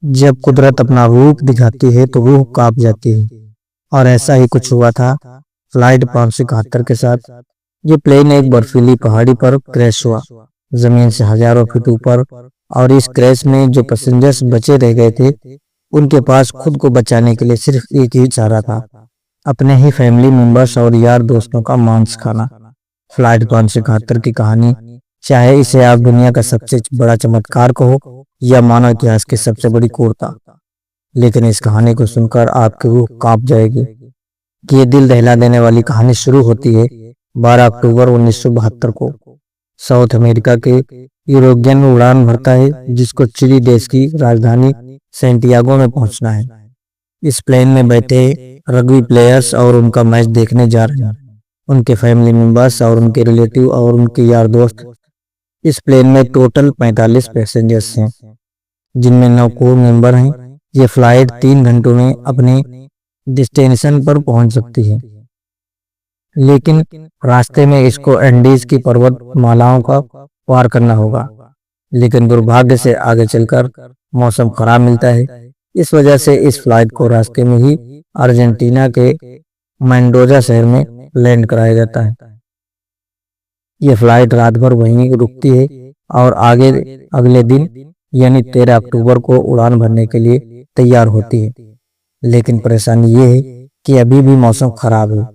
जब कुदरत अपना रूप दिखाती है तो रूह कांप जाती है। और ऐसा ही कुछ हुआ था फ्लाइट 571 के साथ। ये प्लेन एक बर्फीली पहाड़ी पर क्रैश हुआ, जमीन से हजारों फीट ऊपर। और इस क्रैश में जो पैसेंजर्स बचे रह गए थे, उनके पास खुद को बचाने के लिए सिर्फ एक ही चारा था, अपने ही फैमिली मेंबर्स और यार दोस्तों का मांस खाना। फ्लाइट 571 की कहानी, चाहे इसे आप दुनिया का सबसे बड़ा चमत्कार कहो या मानव इतिहास की सबसे बड़ी क्रूरता, लेकिन इस कहानी को सुनकर आपकी रूह कांप जाएगी। कि ये दिल दहला देने वाली कहानी शुरू होती है 12 अक्टूबर 1972 को। साउथ अमेरिका के यूरुग्वे में उड़ान भरता है, जिसको चिली देश की राजधानी सेंटियागो में पहुंचना है। इस प्लेन में बैठे रग्बी प्लेयर्स और उनका मैच देखने जा रहे हैं, उनके फैमिली मेंबर्स और उनके रिलेटिव और उनके यार दोस्त। इस प्लेन में टोटल 45 पैसेंजर्स हैं, जिनमें 9 क्रू मेंबर हैं। ये फ्लाइट 3 घंटों में अपने डेस्टिनेशन पर पहुंच सकती है, लेकिन रास्ते में इसको एंडीज की पर्वत मालाओं का पार करना होगा। लेकिन दुर्भाग्य से आगे चलकर मौसम खराब मिलता है। इस वजह से इस फ्लाइट को रास्ते में ही अर्जेंटीना के मेंडोजा शहर में लैंड कराया जाता है। ये फ्लाइट रात भर वहीं रुकती है और आगे अगले दिन यानी 13 अक्टूबर को उड़ान भरने के लिए तैयार होती है। लेकिन परेशानी ये है कि अभी भी मौसम खराब है।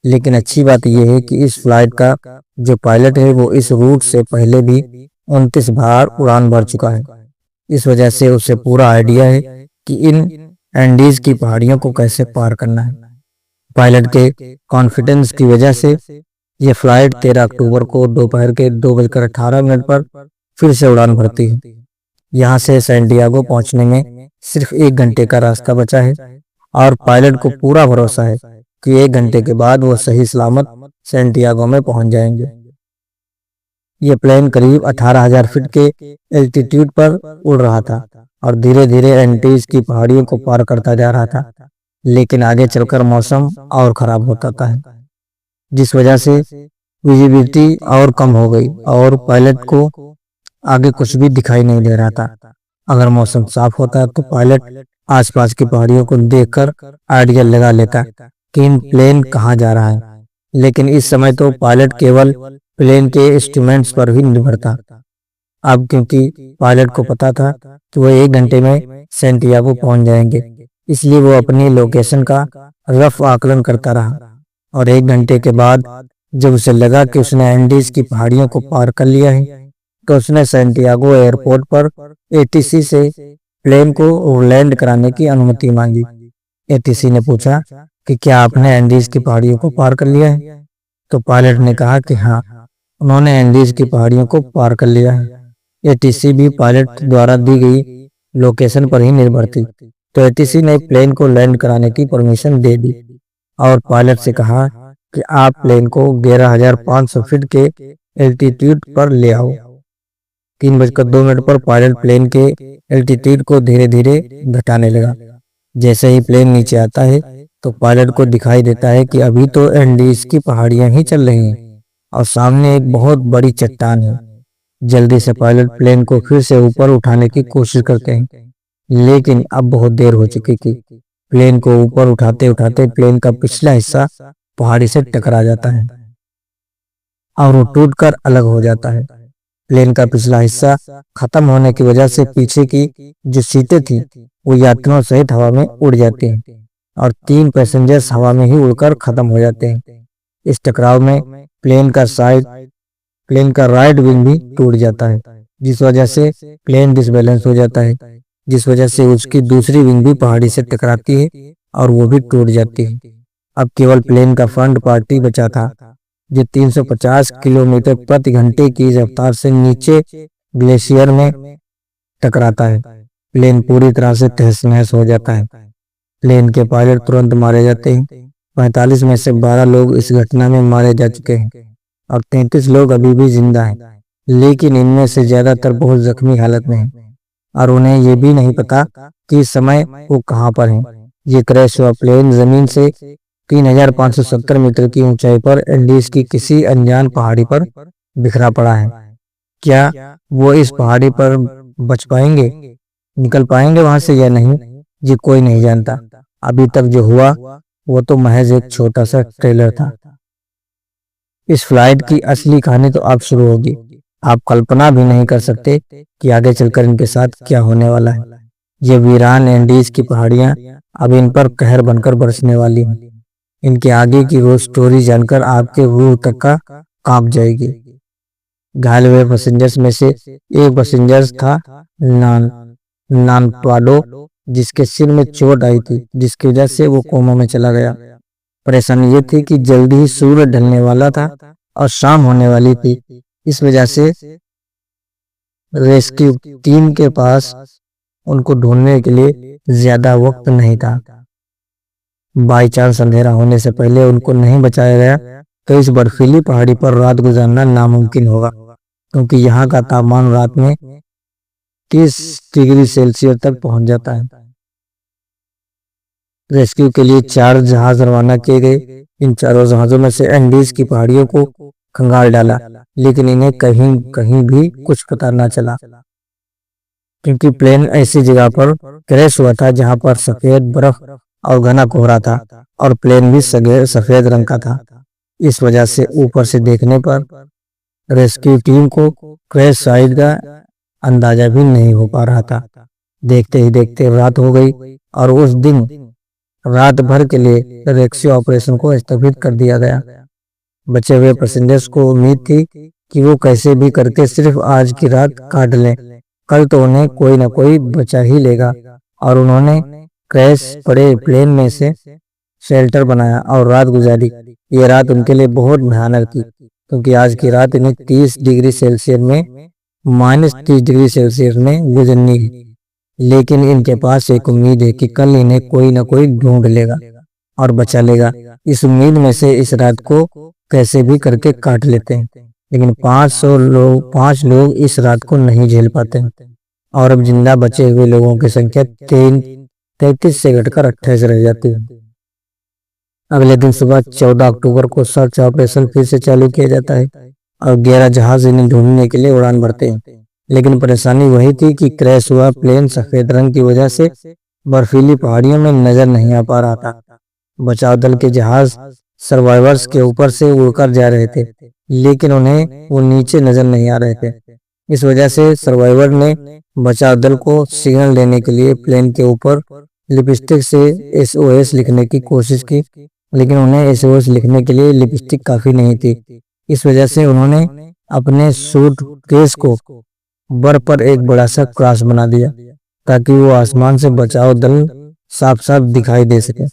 लेकिन अच्छी बात यह है कि इस फ्लाइट का जो पायलट है वो इस रूट से पहले भी 29 बार उड़ान भर चुका है। इस वजह से उसे पूरा आइडिया है कि इन एंडीज की पहाड़ियों को कैसे पार करना है। पायलट के कॉन्फिडेंस की वजह से यह फ्लाइट 13 अक्टूबर को दोपहर के 2:18 पर फिर से उड़ान भरती है। यहाँ से सैंटियागो पहुंचने में सिर्फ 1 घंटे का रास्ता बचा है और पायलट को पूरा भरोसा है कि 1 घंटे के बाद वो सही सलामत सैंटियागो में पहुंच जाएंगे। ये प्लेन करीब 18,000 फीट के एल्टीट्यूड पर उड़ रहा था और धीरे धीरे एंडीज की पहाड़ियों को पार करता जा रहा था। लेकिन आगे चलकर मौसम और खराब होता है, जिस वजह से विजिबिलिटी और कम हो गई और पायलट को आगे कुछ भी दिखाई नहीं दे रहा था। अगर मौसम साफ होता तो पायलट आसपास की पहाड़ियों को देखकर आइडिया लगा लेता कि इन प्लेन कहाँ जा रहा है। लेकिन इस समय तो पायलट केवल प्लेन के इंस्ट्रूमेंट्स पर ही निर्भर था। अब क्योंकि पायलट को पता था कि वो 1 घंटे में सैंटियागो पहुंच जाएंगे, इसलिए वो अपनी लोकेशन का रफ आकलन करता रहा। और 1 घंटे के बाद जब उसे लगा कि उसने एंडीज की पहाड़ियों को पार कर लिया है, तो उसने सैंटियागो एयरपोर्ट पर एटीसी से प्लेन को लैंड कराने की अनुमति मांगी। एटीसी ने पूछा कि क्या आपने एंडीज की पहाड़ियों को पार कर लिया है? तो पायलट ने कहा कि हाँ, उन्होंने एंडीज की पहाड़ियों को पार कर लिया है। एटीसी भी पायलट द्वारा दी गई लोकेशन पर ही निर्भर थी, तो एटीसी ने प्लेन को लैंड कराने की परमिशन दे दी और पायलट से कहा कि आप प्लेन को 11,500 फीट के एल्टीट्यूड पर ले आओ। 3:02 पर पायलट प्लेन के एल्टीट्यूड को धीरे धीरे घटाने लगा। जैसे ही प्लेन नीचे आता है तो पायलट को दिखाई देता है कि अभी तो एंडीज की पहाड़ियां ही चल रही हैं और सामने एक बहुत बड़ी चट्टान है। जल्दी से पायलट प्लेन को फिर से ऊपर उठाने की कोशिश करते हैं, लेकिन अब बहुत देर हो चुकी थी। प्लेन को ऊपर उठाते उठाते प्लेन का पिछला हिस्सा पहाड़ी से टकरा जाता है और वो टूटकर अलग हो जाता है। प्लेन का पिछला हिस्सा खत्म होने की वजह से पीछे की जो सीटें थी वो यात्रियों सहित हवा में उड़ जाती हैं और 3 पैसेंजर्स हवा में ही उड़कर खत्म हो जाते हैं। इस टकराव में प्लेन का राइट विंग भी टूट जाता है, जिस वजह से प्लेन डिसबैलेंस हो जाता है, जिस वजह से उसकी दूसरी विंग भी पहाड़ी से टकराती है और वो भी टूट जाती है। अब केवल प्लेन का फ्रंट पार्ट ही बचा था, जो 350 किलोमीटर प्रति घंटे की रफ्तार से नीचे ग्लेशियर में टकराता है। प्लेन पूरी तरह से तहस नहस हो जाता है। प्लेन के पायलट तुरंत मारे जाते हैं। 45 में से 12 लोग इस घटना में मारे जा चुके हैं और 33 लोग अभी भी जिंदा हैं, लेकिन इनमें से ज्यादातर बहुत जख्मी हालत में हैं और उन्हें ये भी नहीं पता कि इस समय वो कहाँ पर हैं। ये क्रैश हुआ प्लेन जमीन से 3,570 मीटर की ऊंचाई पर एंडीज की किसी अनजान पहाड़ी पर बिखरा पड़ा है। क्या वो इस पहाड़ी पर बच पाएंगे? निकल पाएंगे वहां से या नहीं, ये कोई नहीं जानता। अभी तक जो हुआ वो तो महज एक छोटा सा ट्रेलर था। इस फ्लाइट की असली कहानी तो अब शुरू होगी। आप कल्पना भी नहीं कर सकते कि आगे चलकर इनके साथ क्या होने वाला है। ये वीरान एंडीज की पहाड़ियां अब इन पर कहर बनकर बरसने वाली हैं। इनके आगे की वो स्टोरी जानकर आपके रूह तक का कांप जाएगी। घायल हुए पैसेंजर्स में से एक पैसेंजर था नान नानपाडो, जिसके सिर में चोट आई थी, जिसकी वजह से वो कोमा में चला गया। परेशानी ये थी कि जल्दी ही सूरज ढलने वाला था और शाम होने वाली थी। इस वजह से रेस्क्यू टीम के पास उनको ढूंढने के लिए ज्यादा वक्त नहीं था। बाई चांस अंधेरा होने से पहले उनको नहीं बचाया गया तो इस बर्फीली पहाड़ी पर रात गुजारना नामुमकिन होगा, क्योंकि यहाँ का तापमान रात में 30 डिग्री सेल्सियस तक पहुंच जाता है। रेस्क्यू के लिए 4 जहाज रवाना किए गए। इन चारों जहाजों में से एंडीज की पहाड़ियों को खंगाल डाला, लेकिन इन्हें कहीं कहीं भी कुछ पता न चला, क्योंकि प्लेन ऐसी जगह पर क्रैश हुआ था जहां पर सफेद बर्फ और घना कोहरा था और प्लेन भी सफेद रंग का था। इस वजह से ऊपर से देखने पर रेस्क्यू टीम को क्रैश साइट का अंदाजा भी नहीं हो पा रहा था। देखते ही देखते रात हो गई और उस दिन रात भर के लिए रेस्क्यू ऑपरेशन को स्थगित कर दिया गया। बचे हुए पैसेंजर्स को उम्मीद थी कि वो कैसे भी करके सिर्फ आज की रात काट लें, कल तो उन्हें कोई ना कोई बचा ही लेगा। और उन्होंने क्रैश पड़े प्लेन में से शेल्टर बनाया और रात गुजारी। ये रात उनके लिए बहुत भयानक थी, क्योंकि आज की रात इन्हें 30 डिग्री सेल्सियस में -30 डिग्री सेल्सियस में गुजरनी है। लेकिन इनके पास एक उम्मीद है कि कल इन्हें कोई ना कोई ढूंढ लेगा और बचा लेगा। इस उम्मीद में से इस रात को कैसे भी करके काट लेते हैं। लेकिन 5 लोग इस रात को नहीं झेल पाते और अब जिंदा बचे हुए लोगों की संख्या 33 से घटकर 28 रह जाती है। अगले दिन सुबह 14 अक्टूबर को सर्च ऑपरेशन फिर से चालू किया जाता है और 11 जहाज इन्हें ढूंढने के लिए उड़ान भरते हैं। लेकिन परेशानी वही थी कि क्रैश हुआ प्लेन सफेद रंग की वजह से बर्फीली पहाड़ियों में नजर नहीं आ पा रहा था। बचाव दल के जहाज सर्वाइवर्स के ऊपर से उड़कर जा रहे थे, लेकिन उन्हें वो नीचे नजर नहीं आ रहे थे। इस वजह से सर्वाइवर ने बचाव दल को सिग्नल देने के लिए प्लेन के ऊपर लिपस्टिक से SOS लिखने की कोशिश की, लेकिन उन्हें SOS लिखने के लिए लिपस्टिक काफी नहीं थी। इस वजह से उन्होंने अपने सूटकेस को बर्फ पर एक बड़ा सा क्रॉस बना दिया, ताकि वो आसमान से बचाव दल साफ साफ दिखाई दे सके।